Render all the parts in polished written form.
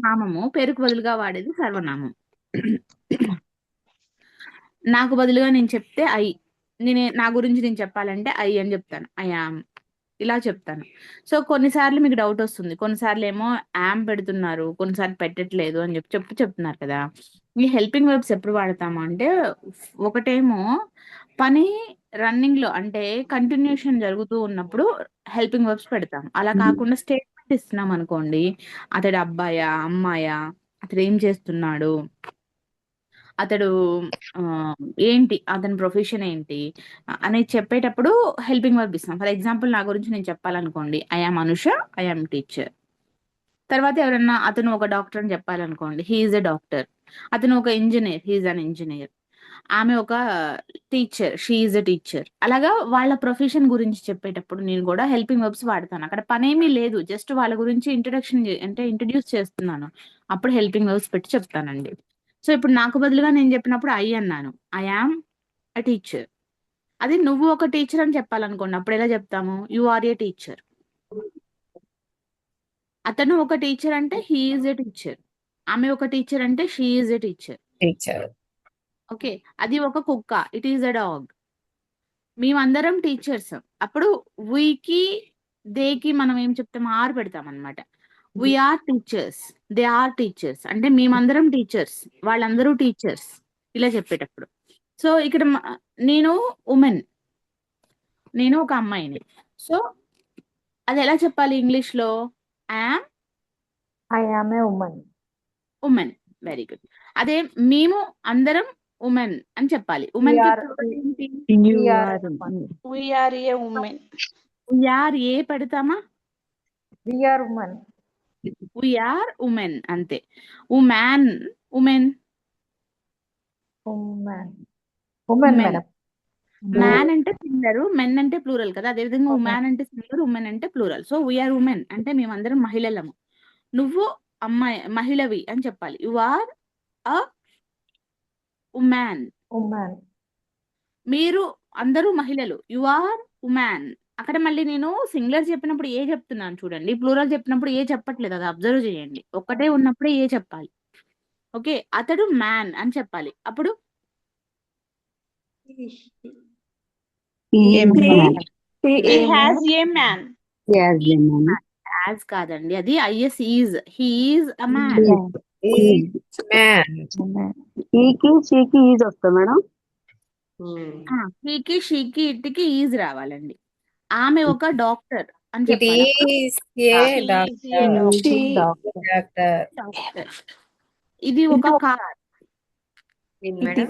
నామము, పేరుకు బదులుగా వాడేది సర్వనామం. నాకు బదులుగా నేను చెప్తే ఐ, నా గురించి నేను చెప్పాలంటే ఐ అని చెప్తాను. ఐ యామ్, ఇలా చెప్తాను. సో కొన్నిసార్లు మీకు డౌట్ వస్తుంది, కొన్నిసార్లు ఏమో యామ్ పెడుతున్నారు, కొన్నిసార్లు పెట్టట్లేదు అని చెప్తున్నారు కదా. ఈ హెల్పింగ్ వర్బ్స్ ఎప్పుడు వాడతాము అంటే, ఒకటేమో పని రన్నింగ్ లో అంటే కంటిన్యూషన్ జరుగుతూ ఉన్నప్పుడు హెల్పింగ్ వర్బ్స్ పెడతాం. అలా కాకుండా స్టేట్మెంట్ ఇస్తున్నాం అనుకోండి, అతడు అబ్బాయా అమ్మాయా, అతడు ఏం చేస్తున్నాడు, అతడు ఏంటి, అతని ప్రొఫెషన్ ఏంటి అనేది చెప్పేటప్పుడు హెల్పింగ్ వర్బ్ ఇస్తాం. ఫర్ ఎగ్జాంపుల్ నా గురించి నేను చెప్పాలనుకోండి, I am Anusha, I am teacher. తర్వాత ఎవరన్నా అతను ఒక డాక్టర్ అని చెప్పాలనుకోండి, హీఈస్ ఎ డాక్టర్. అతను ఒక ఇంజనీర్, హీఈస్ అన్ ఇంజనీర్. ఆమె ఒక teacher, she is a teacher. అలాగా వాళ్ళ ప్రొఫెషన్ గురించి చెప్పేటప్పుడు నేను కూడా హెల్పింగ్ వర్బ్స్ వాడతాను. అక్కడ పనేమీ లేదు, జస్ట్ వాళ్ళ గురించి ఇంట్రడక్షన్ అంటే ఇంట్రడ్యూస్ చేస్తున్నాను, అప్పుడు హెల్పింగ్ వర్బ్స్ పెట్టి చెప్తానండి. సో ఇప్పుడు నాకు బదులుగా నేను చెప్పినప్పుడు ఐ అన్నాను, ఐ యామ్ అ టీచర్. అది నువ్వు ఒక టీచర్ అని చెప్పాలనుకోండి, అప్పుడు ఎలా చెప్తాము, యు ఆర్ ఏ టీచర్. అతను ఒక టీచర్ అంటే హీ ఈజ్ ఎ టీచర్. ఆమె ఒక టీచర్ అంటే she is a teacher. Teacher. Okay, అది ఒక కుక్క, ఇట్ ఈస్ అ డాగ్. మేమందరం టీచర్స్. అప్పుడు వీకి దేకి మనం ఏం చెప్తాం, ఆర్ పెడతాం అనమాట. We are teachers, they are teachers అంటే మేమందరం టీచర్స్, వాళ్ళందరూ టీచర్స్, ఇలా చెప్పేటప్పుడు. సో ఇక్కడ నేను ఉమెన్, నేను ఒక అమ్మాయిని. సో అది ఎలా చెప్పాలి ఇంగ్లీష్ లో, I am I am a woman. Women. Very good. అదే మేము అందరం ఉమెన్ అని చెప్పాలి. ఉమెన్ కి plural ఏంటి, We are a woman. We are a woman. Are a పెడతామా, We are woman. We are women అంతే. Women, women, Woman. Woman, Men. madam. Man అంటే సింగులర్, మెన్ అంటే ప్లూరల్ కదా. అదేవిధంగా ఉమెన్ అంటే సింగులర్, ఉమెన్ అంటే ప్లూరల్. సో వీఆర్ ఉమెన్ అంటే మేమందరం మహిళలము. నువ్వు అమ్మాయి మహిళవి అని చెప్పాలి, you are a woman. Woman. మీరు అందరూ మహిళలు, యు ఆర్ ఉమెన్. అక్కడ మళ్ళీ నేను సింగులర్ చెప్పినప్పుడు ఏ చెప్తున్నాను చూడండి, ప్లూరల్ చెప్పినప్పుడు ఏ చెప్పట్లేదు, అది అబ్జర్వ్ చేయండి. ఒక్కటే ఉన్నప్పుడే ఏ చెప్పాలి. ఓకే, అతడు మ్యాన్ అని చెప్పాలి. అప్పుడు He has a man. Has కాదండి, అది I S is, he is a man. ఈకి షీకి ఈజ్ వస్తా మేడం. హీకి షీకి ఇట్కి ఈజ్ రావాలండి. ఆమె ఒక డాక్టర్ అని It చెప్పాలి. is a doctor. డాక్టర్. ఇది ఒక car, Madam.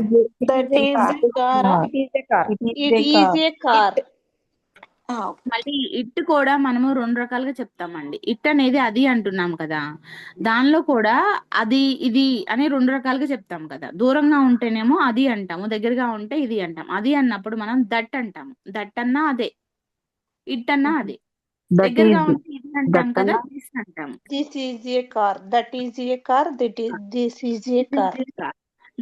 That is a car. It is a car. It is a car. మళ్ళీ ఇట్ కూడా మనము రెండు రకాలుగా చెప్తామండి. ఇట్ అనేది అది అంటున్నాం కదా, దానిలో కూడా అది ఇది అని రెండు రకాలుగా చెప్తాం కదా. దూరంగా ఉంటేనేమో అది అంటాము, దగ్గరగా ఉంటే ఇది అంటాం. అది అన్నప్పుడు మనం దట్ అంటాము, దట్ అన్నా అదే, ఇట్ అన్నా అదే. దగ్గరగా ఉంటే ఇది అంటాం కదా, దిస్ అంటాము. This is a car. That is a car. This is a car.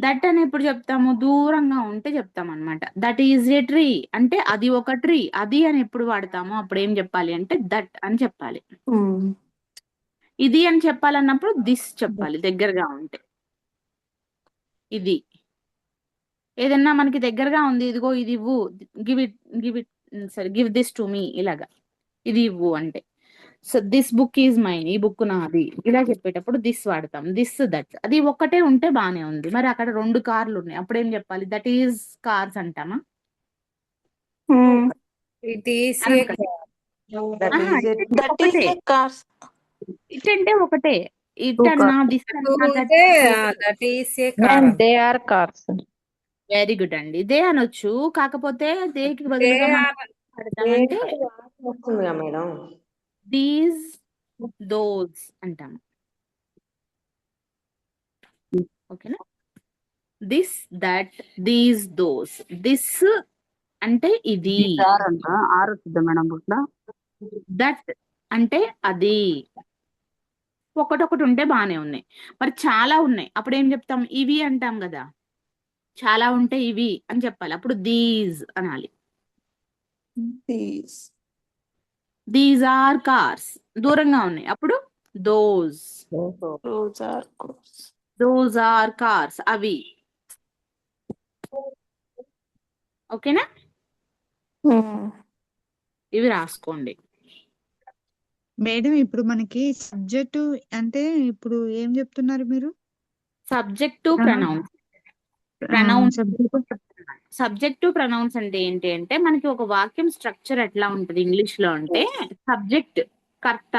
That అని ఎప్పుడు చెప్తాము, దూరంగా ఉంటే చెప్తాం అనమాట. దట్ ఈజ్ ఏ ట్రీ అంటే అది ఒక ట్రీ. అది అని ఎప్పుడు వాడతాము, అప్పుడు ఏం చెప్పాలి అంటే దట్ అని చెప్పాలి. ఇది అని చెప్పాలన్నప్పుడు దిస్ చెప్పాలి, దగ్గరగా ఉంటే. ఇది ఏదన్నా మనకి దగ్గరగా ఉంది, ఇదిగో ఇది ఇవ్వు, గివ్ దిస్ టు మీ, ఇలాగా ఇది ఇవ్వు అంటే. So this book is mine, ఈ బుక్ నాది, ఇలా చెప్పేటప్పుడు దిస్ వాడతాం. దిస్ దట్ అది ఒక్కటే ఉంటే బానే ఉంది. మరి అక్కడ రెండు కార్లు ఉన్నాయి, అప్పుడు ఏం చెప్పాలి, దట్ ఈజ్ కార్స్ అంటామా. It is a అనొకటి. That is a car. It అంటే ఒకటే, ఇట్ అన్నా దిస్ అన్నా that. that is a car. And they are cars. Very good అండి, దే అనొచ్చు. కాకపోతే దేకి బదులుగా మనం పెడతామంటే వస్తుందిగా మేడం. దీస్, దోస్ అంటాము. ఓకేనా, this that these those. This అంటే ఇది, ఆర్ వస్తుందా మేడం ఇట్లా. దట్ అంటే అది. ఒకటొకటి ఉంటే బానే ఉన్నాయి. మరి చాలా ఉన్నాయి, అప్పుడు ఏం చెప్తాం, ఇవి అంటాం కదా. చాలా ఉంటే ఇవి అని చెప్పాలి, అప్పుడు దీస్ అనాలి. దీస్ ఆర్ కార్స్, దూరంగా ఉన్నాయి, అప్పుడు those. Those are cars. Those are cars, అవి. ఓకేనా? ఇవి రాసుకోండి. మేడం ఇప్పుడు మనకి సబ్జెక్టు అంటే ఇప్పుడు ఏం చెప్తున్నారు మీరు? Subject pronouns. Pronouns subject subject pronouns అంటే ఏంటి అంటే మనకి ఒక వాక్యం స్ట్రక్చర్ ఎట్లా ఉంటుంది ఇంగ్లీష్ లో అంటే సబ్జెక్ట్ కర్త,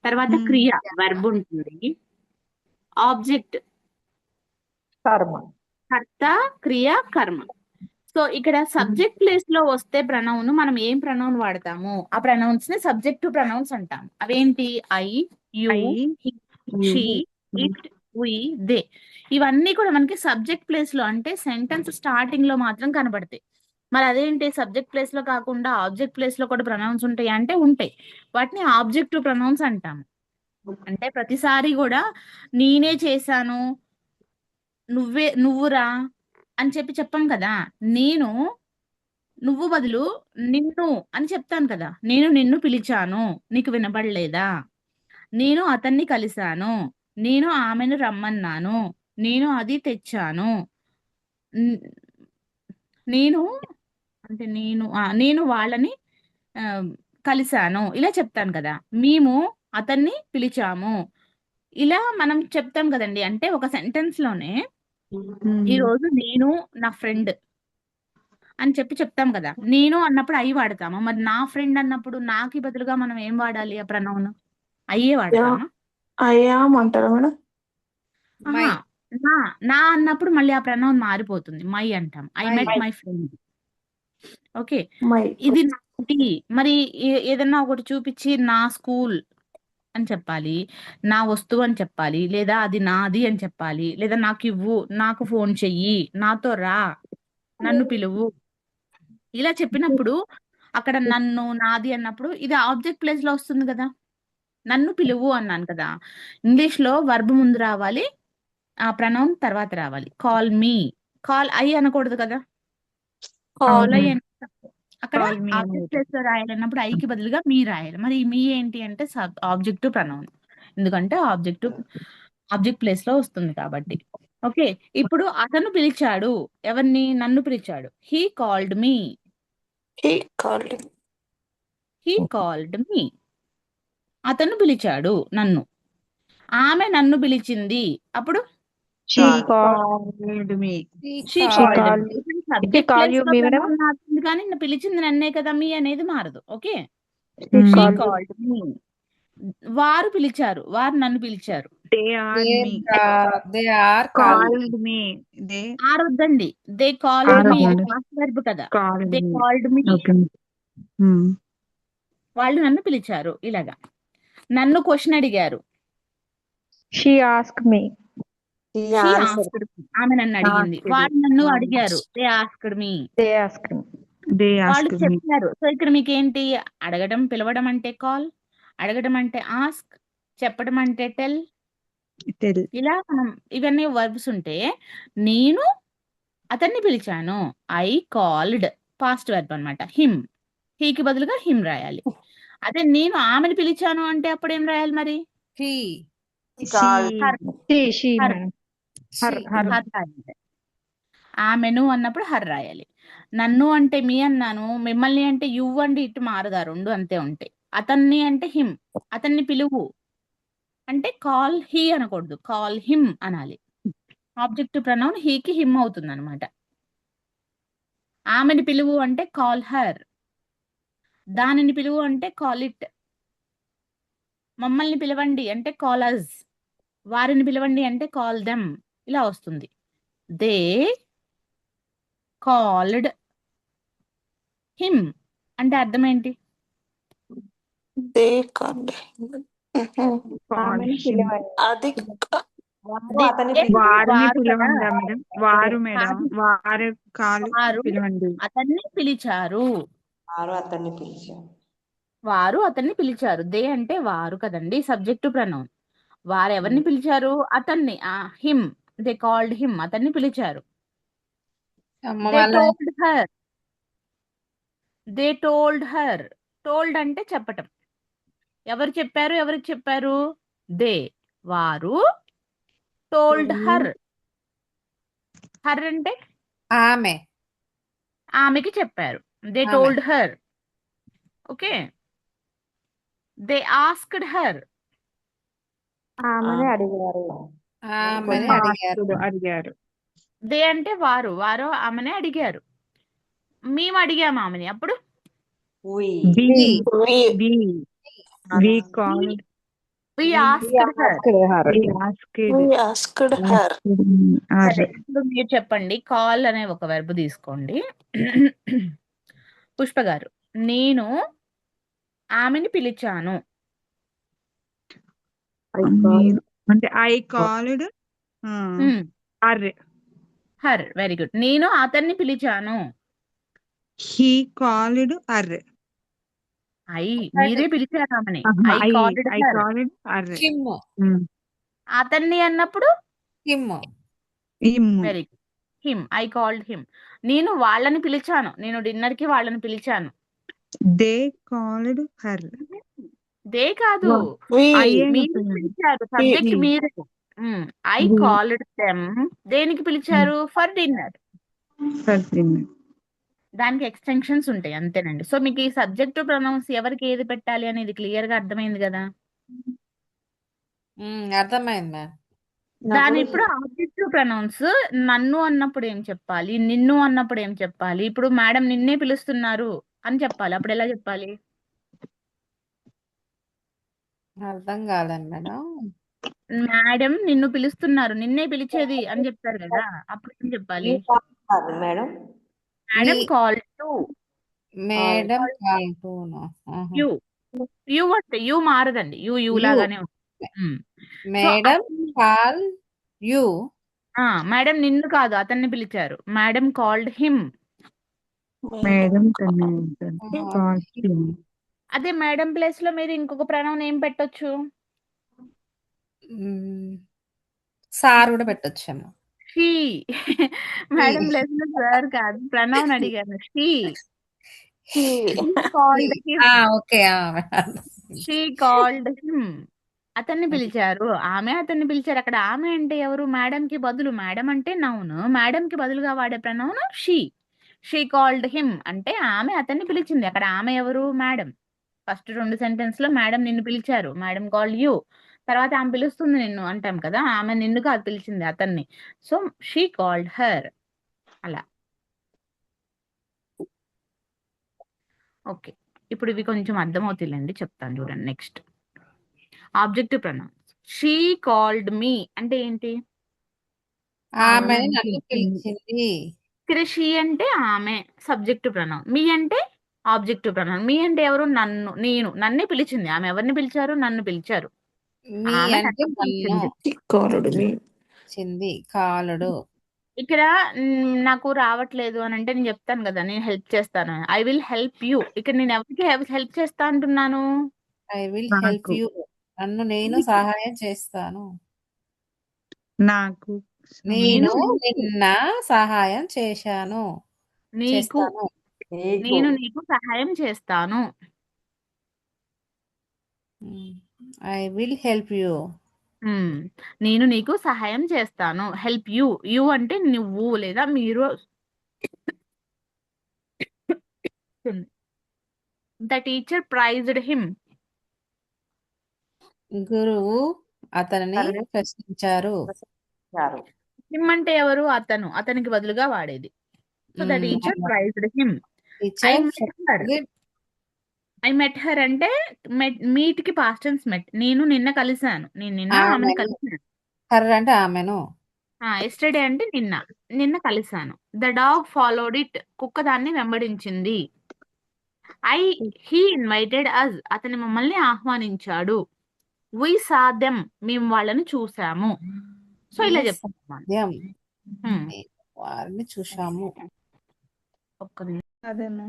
తర్వాత క్రియ వెర్బ్ ఉంటుంది, ఆబ్జెక్ట్ కర్మ. కర్త క్రియ కర్మ. సో ఇక్కడ సబ్జెక్ట్ ప్లేస్ లో వస్తే ప్రనౌన్ మనం ఏం ప్రనౌన్ వాడతాము? ఆ ప్రనౌన్స్ ని సబ్జెక్టు ప్రనౌన్స్ అంటాం. అవేంటి? I, you, she, it, we, they. ఇవన్నీ కూడా మనకి సబ్జెక్ట్ ప్లేస్ లో అంటే సెంటెన్స్ స్టార్టింగ్ లో మాత్రం కనబడతాయి. మరి అదేంటి సబ్జెక్ట్ ప్లేస్ లో కాకుండా ఆబ్జెక్ట్ ప్లేస్ లో కూడా ప్రనౌన్స్ ఉంటాయి అంటే ఉంటాయి. వాటిని ఆబ్జెక్టివ్ ప్రనౌన్స్ అంటాము. అంటే ప్రతిసారి కూడా నేనే చేశాను, నువ్వురా అని చెప్పాం కదా. నేను నువ్వు బదులు నిన్ను అని చెప్తాను కదా. నేను నిన్ను పిలిచాను, నీకు వినపడలేదా? నేను అతన్ని కలిశాను, నేను ఆమెను రమ్మన్నాను, నేను అది తెచ్చాను, నేను అంటే నేను వాళ్ళని కలిశాను, ఇలా చెప్తాను కదా. మేము అతన్ని పిలిచాము, ఇలా మనం చెప్తాం కదండి. అంటే ఒక సెంటెన్స్ లోనే ఈ రోజు నేను నా ఫ్రెండ్ అని చెప్తాం కదా. నేను అన్నప్పుడు అయి వాడతాము. మరి నా ఫ్రెండ్ అన్నప్పుడు నాకి బదులుగా మనం ఏం వాడాలి? ఆ ప్రనౌన్ అయ్యే వాడతామా? I am అంటారా మేడం? ఆహా, నా అన్నప్పుడు మళ్ళీ ఆ ప్రనౌన్ మారిపోతుంది, మై అంటాం. I met my friend. Okay, My. ఇది నాది. మరి ఏదన్నా ఒకటి చూపించి నా స్కూల్ అని చెప్పాలి, నా వస్తువు అని చెప్పాలి, లేదా అది నాది అని చెప్పాలి, లేదా నాకు ఇవ్వు, నాకు ఫోన్ చెయ్యి, నాతో రా, నన్ను పిలువు, ఇలా చెప్పినప్పుడు అక్కడ నన్ను నాది అన్నప్పుడు ఇది ఆబ్జెక్ట్ ప్లేస్ లో వస్తుంది కదా. నన్ను పిలువు అన్నాను కదా, ఇంగ్లీష్ లో వర్బ్ ముందు రావాలి, ఆ ప్రనౌన్ తర్వాత రావాలి. కాల్ మీ, కాల్ ఐ అనకూడదు కదా. కాల్ ఐ అక్కడ ఆబ్జెక్ట్ ప్లేస్ లో రాయాలన్నప్పుడు ఐకి బదులుగా మీ రాయాలి. మరి మీ ఏంటి అంటే ఆబ్జెక్టివ్ ప్రనౌన్, ఎందుకంటే ఆబ్జెక్ట్ ప్లేస్ లో వస్తుంది కాబట్టి. ఓకే, ఇప్పుడు అతను పిలిచాడు, ఎవరిని? నన్ను పిలిచాడు. He called me. He called. He called me, అతను పిలిచాడు నన్ను. ఆమె నన్ను పిలిచింది, అప్పుడు She called me. she called me. ఇప్పుడు subject place లో pronoun మారుతుంది కానీ పిలిచింది నన్నే కదా, మీ అనేది మారదు. Okay, she called me. వారు పిలిచారు, వారు నన్ను పిలిచారు. They are me. They are called. Called me. They ఆరొద్దండి, they called me, past verb కదా. called they me. Called me, Okay. వాళ్ళు నన్ను పిలిచారు. ఇలాగా నన్ను క్వశ్చన్ అడిగారు. She asked me. She She answered. asked me. ఆమె నన్ను అడిగింది. వాళ్ళు నన్ను అడిగారు. They asked me. They asked me. They వాళ్ళు asked me. చెప్పారు. సో ఇక్కడ మీకు ఏంటి? అడగడం, పిలవడం అంటే కాల్, అడగడం అంటే ఆస్క్, చెప్పడం అంటే టెల్. Tell. ఇలా మనం ఇవన్నీ వర్బ్స్ ఉంటే నేను అతన్ని పిలిచాను, ఐ కాల్డ్, పాస్ట్ వెర్బ్ అన్నమాట. హిమ్, హీకి బదులుగా హిమ్ రాయాలి. అదే నేను ఆమెను పిలిచాను అంటే అప్పుడు ఏం రాయాలి మరి? He. She, madam. Her. Her రాయాలి. ఆమెను అన్నప్పుడు హర్ రాయాలి. నన్ను అంటే మీ అన్నాను, మిమ్మల్ని అంటే యు అండి, ఇటు మారుగా, రెండు అంతే ఉంటాయి. అతన్ని అంటే హిమ్, అతన్ని పిలువు అంటే కాల్ హీ అనకూడదు, కాల్ హిమ్ అనాలి. ఆబ్జెక్టివ్ ప్రనౌన్ హీకి హిమ్ అవుతుంది అనమాట. ఆమెని పిలువు అంటే కాల్ హర్, దానిని పిలువు అంటే కాల్ ఇట్, మమ్మల్ని పిలవండి అంటే కాల్ అస్, వారిని పిలవండి అంటే కాల్ దెమ్. ఇలా వస్తుంది. దే కాల్డ్ హిమ్ అంటే అర్థం ఏంటి? They called. ఆమెను పిలవండి. అది వారిని పిలవండి మేడం. వారు మేడం, వారు కాలు వారు పిలవండి. అతన్ని పిలిచారు. వారు అతన్ని పిలిచారు. వారు అతన్ని పిలిచారు. దే అంటే వారు కదండి, సబ్జెక్టు ప్రనౌన్. వారు ఎవరిని పిలిచారు? అతన్ని, హిమ్. దే కాల్డ్ హిమ్, అతన్ని పిలిచారు. They told her, they told her. Told అంటే చెప్పటం. ఎవరు చెప్పారు? ఎవరికి చెప్పారు? దే. వారు టోల్డ్ హర్. హర్ అంటే ఆమె ఆమెకి చెప్పారు. దే ఆమె told her. Okay. They asked her. ఆమెనే అడిగారు. ఆమెని అడిగారు. అడిగారు. దే అంటే వారు ఆమెనే అడిగారు. మేము అడిగాము ఆమెని. అప్పుడు We. We We we called. We We asked her. We asked. we asked her. సరే, ఇప్పుడు మీరు చెప్పండి. కాల్ అనే ఒక వెర్బ్ తీసుకోండి. పుష్ప గారు, నేను ఆమెని పిలిచాను. నేను అంటే I called her. Her. Very good. నేను అతన్ని పిలిచాను. He called her. మీరే పిలిచారు ఆమెని. I I called I her. Called her. Him అతన్ని అన్నప్పుడు him him. Very good. Him. I called him. నేను వాళ్ళని పిలిచాను. నేను డిన్నర్ కి వాళ్ళని పిలిచాను. They called her. దే కాదు, We మీరు పిలిచారు. సబ్జెక్ట్ we- మీరే. I We. Called them. దేనికి పిలిచారు? For dinner. దానికి ఎక్స్టెన్షన్స్ ఉంటాయి, అంతేనండి. సో మీకు ఈ సబ్జెక్టు ప్రొనౌన్స్ ఎవరికి ఏది పెట్టాలి అనేది క్లియర్ గా అర్థమైంది కదా. అర్థమైంది మ్యామ్. దాని ఇప్పుడు ఆబ్జెక్టివ్ ప్రొనౌన్స్ నన్ను అన్నప్పుడు ఏం చెప్పాలి, నిన్ను అన్నప్పుడు ఏం చెప్పాలి. ఇప్పుడు మేడం నిన్నే పిలుస్తున్నారు అని చెప్పాలి. అప్పుడు ఎలా చెప్పాలి? అర్థం కాలేదు మేడం. మేడం నిన్ను పిలుస్తున్నారు, నిన్నే పిలిచేది అని చెప్తారు కదా. అప్పుడు ఏం చెప్పాలి? Madam madam me- call to madam call to you. You అంటే యూ మారదండి. You You. లాగానే ఉంటుంది. Madam call you. మేడం నిన్ను కాదు, అతన్ని పిలిచారు. Madam called him. మేడం అదే మేడం ప్లేస్ లో మీరు ఇంకొక ప్రణవం ఏం పెట్టొచ్చు? సార్ కూడా పెట్టొచ్చాము. షీ. మేడం ప్లేస్ లో సార్ కాదు, ప్రణవం అడిగాను. She. Called him. Okay. She called him. అతన్ని పిలిచారు. ఆమె అతన్ని పిలిచారు. అక్కడ ఆమె అంటే ఎవరు? మేడం కి బదులు. మేడం అంటే నౌన్. మేడం కి బదులుగా వాడే pronoun she. She called him అంటే ఆమె అతన్ని పిలిచింది. అక్కడ ఆమె ఎవరు? మేడం. ఫస్ట్ 2 సెంటెన్స్ లో మేడం నిన్ను పిలిచారు. Madam called you. తర్వాత ఆమె పిలుస్తుంది నిన్ను అంటాం కదా. ఆమె నిన్ను కాదు పిలిచింది, అతన్ని. So she called her. అలా. ఓకే. ఇప్పుడు ఇవి కొంచెం అర్థమవుతాయిలేండి, చెప్తాను చూడండి. Next objective pronouns. She called me అంటే ఏంటి? ఆమె నన్ను పిలిచింది. ఇక్కడ షీ అంటే ఆమె సబ్జెక్టివ్ ప్రొనౌన్. మీ అంటే ఆబ్జెక్టివ్ ప్రొనౌన్. మీ అంటే ఎవరు? నన్ను. నేను. నన్నే పిలిచింది. ఆమె ఎవరిని పిలిచారు? నన్ను పిలిచారు. మీ ఆమె అంటే నన్ను నన్ను పిలిచింది. called me. పిలిచింది. కాలుడు. ఇక్కడ నాకు రావట్లేదు అని అంటే నేను చెప్తాను కదా, నేను హెల్ప్ చేస్తాను. I will help you. ఇక్కడ నేను ఎవరికి హెల్ప్ చేస్తా అంటున్నాను? I will help you. నన్ను నేను సహాయం చేస్తాను. నాకు నేను నిన్న సహాయం చేశాను. నీకు. చేస్తాను. నేను నీకు సహాయం చేస్తాను. I will help you. నేను నీకు సహాయం చేస్తాను. Help you. యూ అంటే నువ్వు లేదా మీరు. The teacher praised him. గురువు అతనిని ప్రశ్నించారు. హిమ్ అంటే ఎవరు? అతను. అతనికి బదులుగా వాడేది. So the teacher praised him. I met her అంటే మీట్ కి పాస్ట్ టెన్స్ మెట్. నేను నిన్న కలిశాను. నేను నిన్న ఆమెను కలిశాను. హర్ అంటే ఆమెను. ఎస్టర్డే అంటే నిన్న కలిశాను. The dog followed it. కుక్క దాన్ని వెంబడించింది. హీ ఇన్వైటెడ్ అస్. అతని మమ్మల్ని ఆహ్వానించాడు. వి సా దెమ్. మేము వాళ్ళని చూసాము. సో ఇలా చెప్తాం. వారిని చూసాము. ఒక్క నిమిషం. అదేనా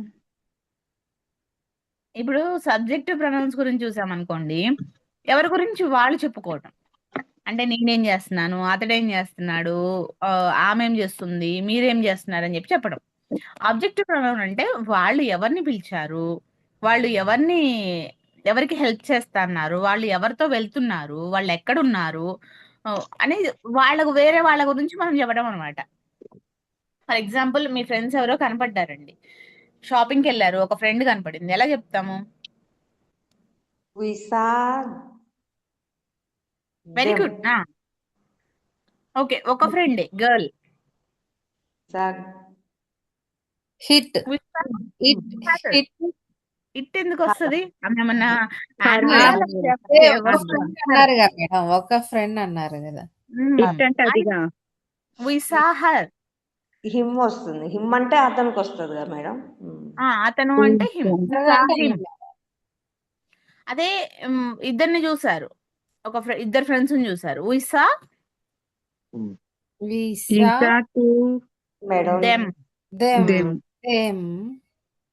ఇప్పుడు సబ్జెక్టివ్ ప్రొనౌన్స్ గురించి చూసామనుకోండి, ఎవరి గురించి వాళ్ళు చెప్పుకోవటం. అంటే నేనేం చేస్తున్నాను, అతడేం చేస్తున్నాడు, ఆమె ఏం చేస్తుంది, మీరేం చేస్తున్నారు అని చెప్పడం. ఆబ్జెక్టివ్ ప్రొనౌన్ అంటే వాళ్ళు ఎవరిని పిలిచారు, వాళ్ళు ఎవరిని ఎవరికి హెల్ప్ చేస్తున్నారు, వాళ్ళు ఎవరితో వెళ్తున్నారు, వాళ్ళు ఎక్కడున్నారు అనేది వాళ్ళకు వేరే వాళ్ళ గురించి మనం చెప్పడం అనమాట. ఫర్ ఎగ్జాంపుల్ మీ ఫ్రెండ్స్ ఎవరో కనపడ్డారండి, షాపింగ్కి వెళ్ళారు, ఒక ఫ్రెండ్ కనపడింది, ఎలా చెప్తాము? We saw very them. Good. Okay, ఒక ఫ్రెండే girl. Saw hit it hit it ఎందుకు వస్తుంది? ఆమె ఏమన్నా Her. ఒక ఫ్రెండ్ అన్నారు కదా మేడం, ఒక ఫ్రెండ్ అన్నారు కదా. ఇట్ అంటే అదిగా. వి సా హర్. హిమ్ వస్తుంది. హిమ్ అంటే అతనికి వస్తుంది కదా మేడం. అతను అంటే హిమ్. అదే ఇద్దరిని చూసారు, ఇద్దరు ఫ్రెండ్స్ చూసారు. We saw Isa to madam them. them.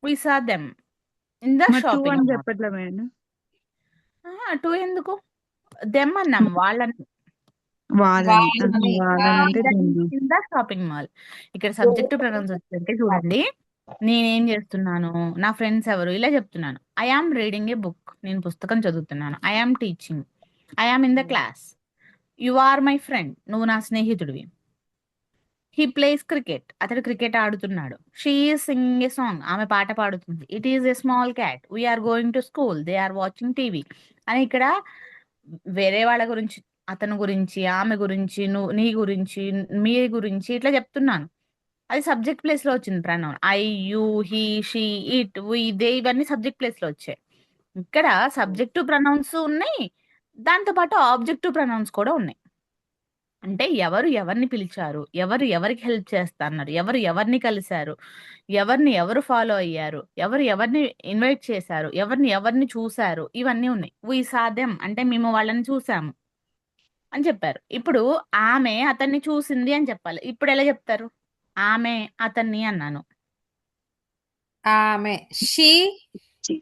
We saw them in the మరి టూ షాపింగ్. అని చెప్పట్లే మేడం. టూ ఎందుకు? దెమ్ అన్నాం, వాళ్ళని. వాళ్ళని అంటే them. In the shopping mall. ఇక్కడ సబ్జెక్టివ్ ప్రొనౌన్స్ వచ్చేసరికి చూడండి, నేనేం చేస్తున్నాను, నా ఫ్రెండ్స్ ఎవరు, ఇలా చెప్తున్నాను. I am reading a book, నేను పుస్తకం చదువుతున్నాను. I am teaching, I am in the class. You are my friend, నువ్వు నా స్నేహితుడివి. హీ ప్లేస్ క్రికెట్, అతడు క్రికెట్ ఆడుతున్నాడు. She is singing a song, ఆమె పాట పాడుతుంది. It is a small cat, we are going to school, they are watching TV అని ఇక్కడ వేరే వాళ్ళ గురించి, అతని గురించి, ఆమె గురించి, నువ్వు, నీ గురించి, మీ గురించి ఇట్లా చెప్తున్నాను. అది సబ్జెక్ట్ ప్లేస్ లో వచ్చింది pronoun. I, you, he, she, it, we, they ఇవన్నీ సబ్జెక్ట్ ప్లేస్ లో వచ్చాయి. ఇక్కడ సబ్జెక్టివ్ ప్రనౌన్స్ ఉన్నాయి, దాంతో పాటు ఆబ్జెక్టివ్ ప్రనౌన్స్ కూడా ఉన్నాయి. అంటే ఎవరు ఎవరిని పిలిచారు, ఎవరు ఎవరికి హెల్ప్ చేస్తున్నారు, ఎవరు ఎవరిని కలిశారు, ఎవరిని ఎవరు ఫాలో అయ్యారు, ఎవరు ఎవరిని ఇన్వైట్ చేశారు, ఎవరిని ఎవరిని చూశారు, ఇవన్నీ ఉన్నాయి. వి సా దెమ్ అంటే మేము వాళ్ళని చూసాము అని చెప్పారు. ఇప్పుడు ఆమె అతన్ని చూసింది అని చెప్పాలి. ఇప్పుడు ఎలా చెప్తారు? ఆమె అతన్ని అన్నాను. ఆమె షీ She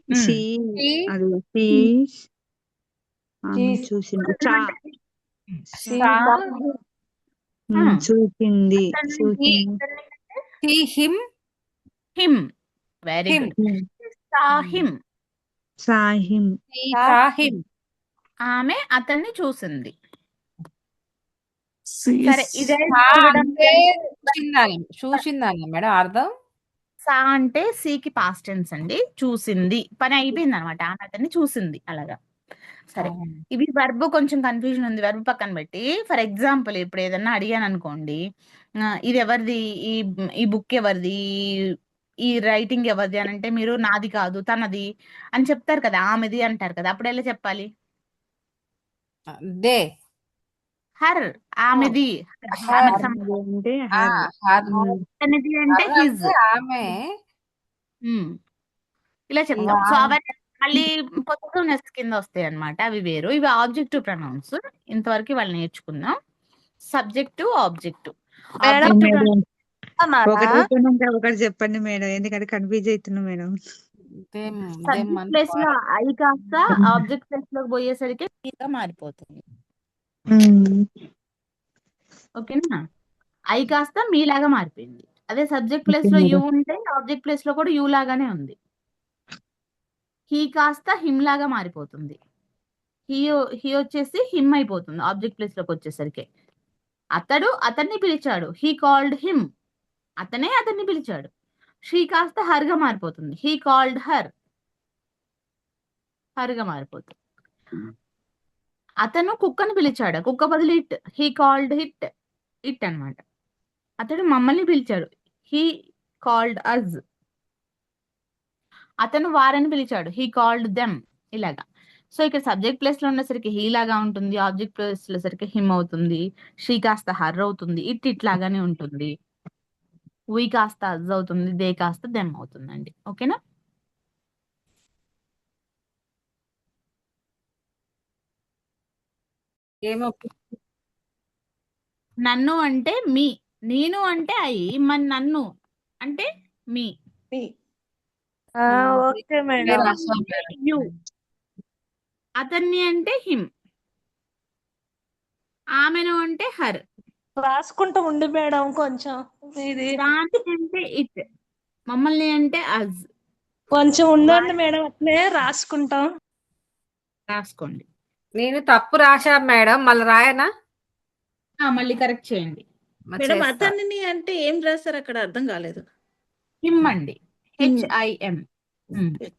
అది she ఆమె She's- చూసింది. She చూసింది. He him him. Very Him. Good. Saw him. సాహిం. Saw him. ఆమె అతన్ని చూసింది. సరే, ఇదే సా చూడడం అంటే చూసిందన్న మేడం అర్థం. సా అంటే సీకి పాస్ట్ టెన్స్ అండి. చూసింది, పని అయిపోయింది అనమాట. ఆమె అతన్ని చూసింది అలాగా. సరే, ఇవి వర్బ్ కొంచెం కన్ఫ్యూజన్ ఉంది, వర్బ్ పక్కన పెట్టి. ఫర్ ఎగ్జాంపుల్ ఇప్పుడు ఏదన్నా అడిగాను అనుకోండి, ఇది ఎవరిది, ఈ బుక్ ఎవరిది, ఈ రైటింగ్ ఎవరిది అని అంటే మీరు నాది కాదు తనది అని చెప్తారు కదా, ఆమెది అంటారు కదా. అప్పుడు ఎలా చెప్పాలి? They her. ఆమెది. ఆమెకు సంబంధించి అంటే her. తనది అంటే హిజ్. ఆమె ఇలా చెప్తాం. సో అవన్నీ మళ్ళీ పొజిటివ్నెస్ కింద వస్తాయి అన్నమాట, అవి వేరు. ఇవి ఆబ్జెక్టివ్ ప్రొనౌన్స్. ఇంతవరకు వాళ్ళు నేర్చుకుందాం. Subjective, objective. మేడం, ఒకటి అయిపోయినాక ఒకటి చెప్పండి మేడం, ఎందుకంటే కన్ఫ్యూజ్ అవుతున్నా మేడం. సబ్జెక్ట్ ప్లేస్ లో ఐ కాస్త ఆబ్జెక్ట్ ప్లేస్ లోకి పోయేసరికి గా మారిపోతుంది. ఓకేనా? ఐ కాస్త మీలాగా మారిపోయింది. అదే సబ్జెక్ట్ ప్లేస్ లో యు ఉంటే ఆబ్జెక్ట్ ప్లేస్ లో కూడా యు లాగానే ఉంది. హీ కాస్త హిమ్ లాగా మారిపోతుంది. హీ వచ్చేసి హిమ్ అయిపోతుంది ఆబ్జెక్ట్ ప్లేస్ లోకి వచ్చేసరికి. అతడు అతన్ని పిలిచాడు. హీ కాల్డ్ హిమ్, అతనే అతన్ని పిలిచాడు. షీ కాస్త హర్ గా మారిపోతుంది. హీ కాల్డ్ హర్, హర్ గా మారిపోతుంది. అతను కుక్కను పిలిచాడు, కుక్క బదులు it, he called hit, it అన్నమాట. అతడు మమ్మల్ని పిలిచాడు, హీ కాల్డ్ అజ్. అతను వారని పిలిచాడు, హీ కాల్డ్ దెమ్. ఇలాగా. సో ఇక్కడ సబ్జెక్ట్ ప్లేస్ లో ఉండేసరికి హీ లాగా ఉంటుంది, ఆబ్జెక్ట్ ప్లేస్ లో సరికి హిమ్ అవుతుంది, షీ కాస్త హర్ అవుతుంది, ఇట్ లాగానే ఉంటుంది, వీ కాస్త అజ్ అవుతుంది, దే కాస్త దెమ్ అవుతుందండి. ఓకేనా? ఏమో నన్ను అంటే మీ, నేను అంటే ఐ, మరి నన్ను అంటే మీ. Okay madam. యు. అతన్ని అంటే హిమ్, ఆమెను అంటే హర్, రాసుకుంటూ ఉండి మేడం కొంచెం ఇది దాన్ని అంటే ఇట్, మమ్మల్ని అంటే అజ్. కొంచెం ఉండండి మేడం, అట్లే రాసుకుంటాం. రాసుకోండి. నేను తప్పు రాశా మేడం, మళ్ళీ రాయనా? మళ్ళీ కరెక్ట్ చేయండి. మరి మేడం చేస్తా. అతనిని అంటే ఏం రాశారు అక్కడ అర్థం కాలేదు. హిమ్ అండి. Him. HIM.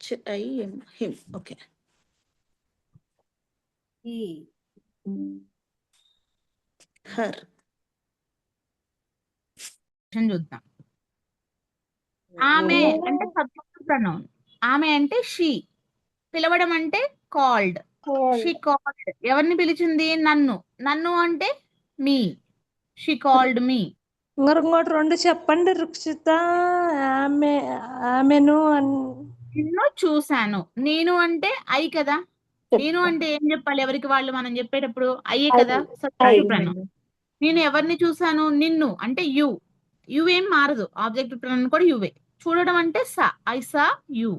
HIM him. Okay. ఈ హర్. చూద్దాం. ఆమె అంటే సబ్జెక్ట్ ప్రొనౌన్. ఆమె అంటే షీ. పిలవడం అంటే కాల్డ్. She called. ఎవరిని పిలిచింది? నన్ను. నన్ను అంటే మీ. షీ కాల్డ్ మీ. ఇంకోటి 2 చెప్పండి రుక్షిత. ఆమెను నిన్ను చూశాను. నేను అంటే ఐ కదా. నేను అంటే ఏం చెప్పాలి? ఎవరికి వాళ్ళు మనం చెప్పేటప్పుడు అయ్యే కదా సబ్జెక్ట్ ప్రొనౌన్. నేను ఎవరిని చూశాను? నిన్ను అంటే యు. యు ఏం మారదు. ఆబ్జెక్ట్ ప్రొనౌన్ కూడా యువే. చూడడం అంటే saw. I saw you.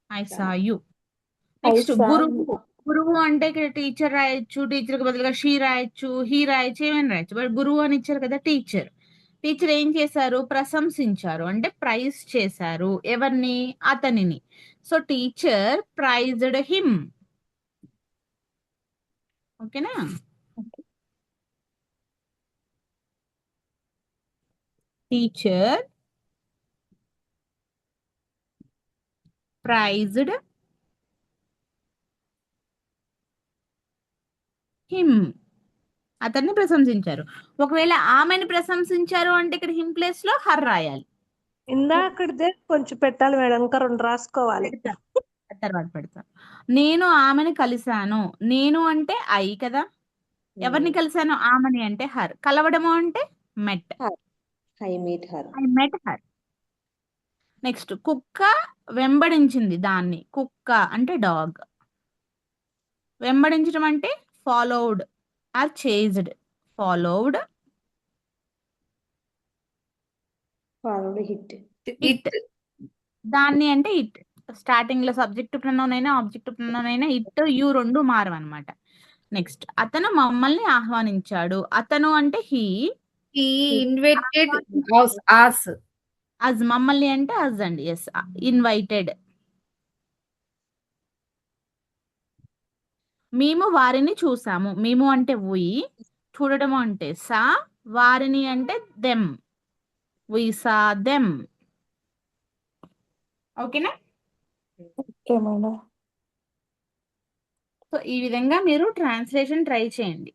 I saw you. Next గురువు. గురువు అంటే ఇక్కడ టీచర్ రాయొచ్చు. టీచర్ కి బదులుగా షీ రాయొచ్చు, హీ రాయొచ్చు, ఏమైనా రాయొచ్చు. బట్ గురువు అని ఇచ్చారు కదా టీచర్. టీచర్ ఏం చేశారు? ప్రశంసించారు అంటే ప్రైజ్ చేశారు. ఎవరిని? అతనిని. So teacher praised him. ఓకేనా? Teacher praised him. అతన్ని ప్రశంసించారు. ఒకవేళ ఆమెను ప్రశంసించారు అంటే ఇక్కడ హిమ్ ప్లేస్ లో హర్ రాయాలి. ఇందాకటిదే కొంచెం పెట్టాలి మేడం. ఇంకా 2 రాసుకోవాలి. తర్వాత పెడతాను. నేను ఆమెను కలిశాను. నేను అంటే ఐ కదా. ఎవరిని కలిశాను? ఆమెని అంటే హర్. కలవడము అంటే met. I meet her. I met her. Next కుక్క వెంబడించింది దాన్ని. కుక్క అంటే డాగ్. వెంబడించడం అంటే followed or chased. Followed. Followed hit. It. దాన్ని అంటే ఇట్. స్టార్టింగ్ లో సబ్జెక్ట్ ప్రొనౌన్ అయినా ఆబ్జెక్ట్ ప్రొనౌన్ అయినా ఇట్ యు 2 మారవన్నమాట. నెక్స్ట్ అతను మమ్మల్ని ఆహ్వానించాడు. అతను అంటే హీ. ఈ ఇన్వైటెడ్ us. అజ్. మమ్మల్ని అంటే అజ్ అండి. ఎస్. ఇన్వైటెడ్. మేము వారిని చూసాము. మేము అంటే వి. చూడడం అంటే సా. వారిని అంటే దెమ్. వి సా దెమ్. ఓకేనా? Okay madam. సో ఈ విధంగా మీరు ట్రాన్స్లేషన్ ట్రై చేయండి.